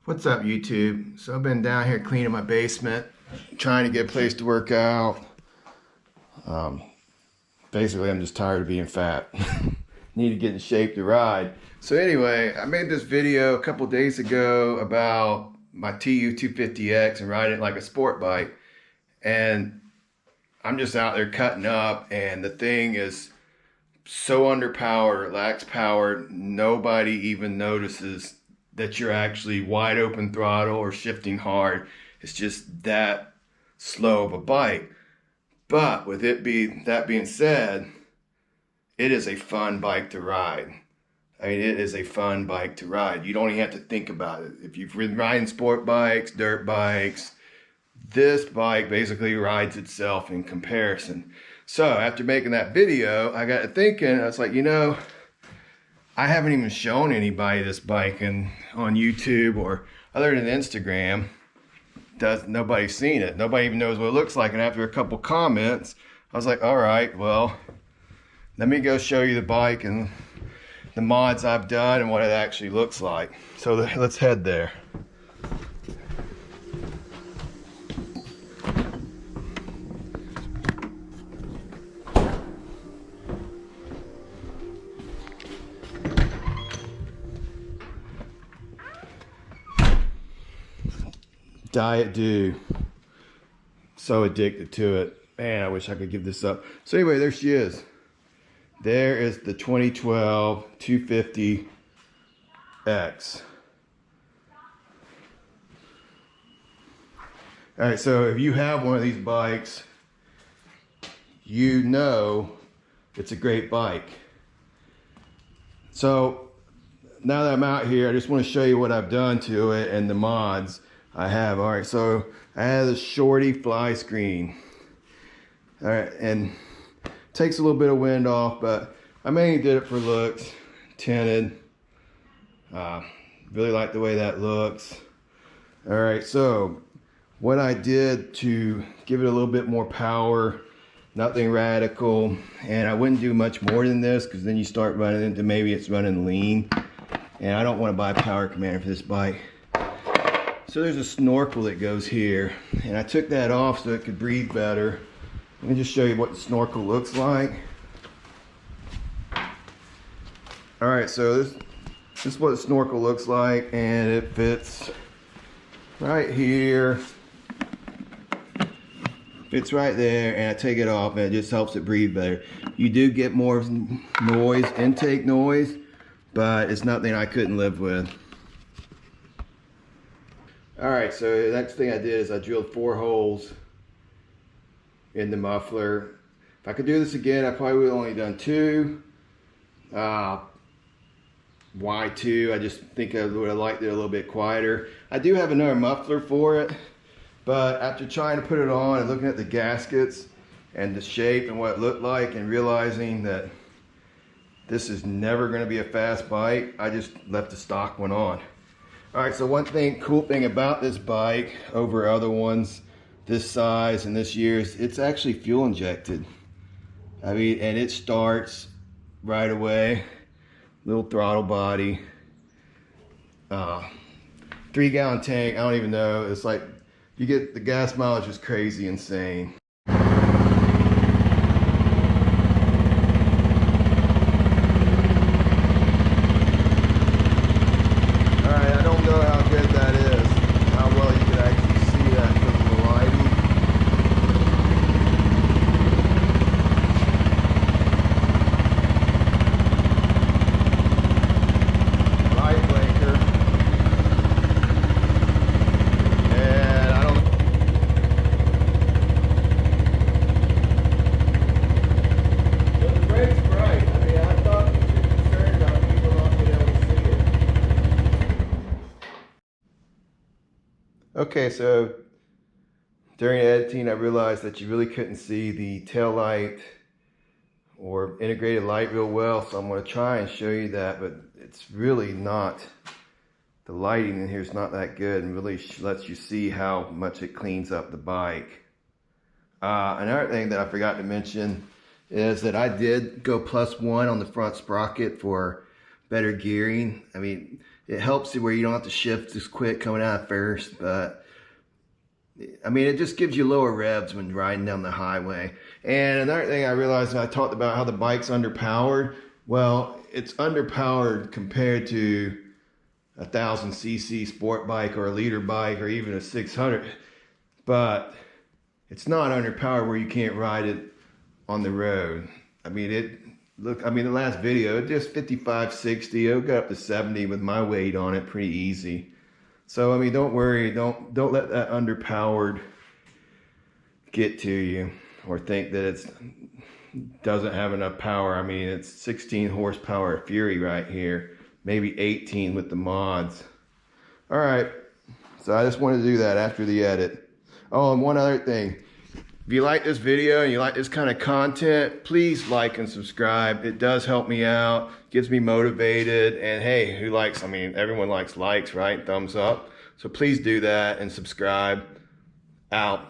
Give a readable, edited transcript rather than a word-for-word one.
What's up, YouTube? So I've been down here cleaning my basement, trying to get a place to work out. Basically, I'm just tired of being fat. Need to get in shape to ride. So anyway, I made this video a couple days ago about my Tu250X and riding it like a sport bike. And I'm just out there cutting up, and the thing is so underpowered, lacks power, nobody even notices that you're actually wide open throttle or shifting hard. It's just that slow of a bike. But with that being said, it is a fun bike to ride. I mean, it is a fun bike to ride. You don't even have to think about it. If you've been riding sport bikes, dirt bikes, this bike basically rides itself in comparison. So after making that video, I got to thinking, I was like, I haven't even shown anybody this bike on YouTube or other than Instagram. Nobody's seen it. Nobody even knows what it looks like. And after a couple comments, I was like, all right, well, let me go show you the bike and the mods I've done and what it actually looks like. So let's head there. Diet Dew. So addicted to it. Man, I wish I could give this up. So anyway, there she is. There is the 2012 250X. All right, so if you have one of these bikes, you know it's a great bike. So now that I'm out here, I just want to show you what I've done to it and the mods I have. All right, so I have the shorty fly screen. All right, and takes a little bit of wind off, but I mainly did it for looks. Tinted. Really like the way that looks. All right, so what I did to give it a little bit more power, nothing radical, and I wouldn't do much more than this because then you start running into maybe it's running lean, and I don't want to buy a power commander for this bike. So there's a snorkel that goes here, and I took that off so it could breathe better. Let me just show you what the snorkel looks like. All right, so this is what the snorkel looks like, and it fits right here. Fits right there, and I take it off, and it just helps it breathe better. You do get more noise, intake noise, but it's nothing I couldn't live with. All right, so the next thing I did is I drilled 4 holes in the muffler. If I could do this again, I probably would have only done 2. Why 2? I just think I would have liked it a little bit quieter. I do have another muffler for it, but after trying to put it on and looking at the gaskets and the shape and what it looked like and realizing that this is never going to be a fast bike, I just left the stock one on. All right, so cool thing about this bike over other ones this size and this year's, it's actually fuel injected. I mean, and it starts right away. Little throttle body. 3-gallon tank, I don't even know. It's like, you get the gas mileage is crazy insane. Okay, so during editing, I realized that you really couldn't see the tail light or integrated light real well, so I'm going to try and show you that, but it's really not, the lighting in here is not that good and really lets you see how much it cleans up the bike. Another thing that I forgot to mention is that I did go +1 on the front sprocket for better gearing. I mean, it helps you where you don't have to shift as quick coming out of first, but I mean, it just gives you lower revs when riding down the highway. And another thing I realized, I talked about how the bike's underpowered. Well, it's underpowered compared to a 1000cc sport bike or a liter bike or even a 600, but it's not underpowered where you can't ride it on the road. I mean, the last video, it just 55, 60, it'll go up to 70 with my weight on it pretty easy. So, I mean, don't worry, don't let that underpowered get to you or think that it doesn't have enough power. I mean, it's 16 horsepower Fury right here, maybe 18 with the mods. All right, so I just wanted to do that after the edit. Oh, and one other thing. If you like this video and you like this kind of content, please like and subscribe. It does help me out, gets me motivated, and hey, who likes, I mean, everyone likes likes, right? Thumbs up. So please do that and subscribe. Out.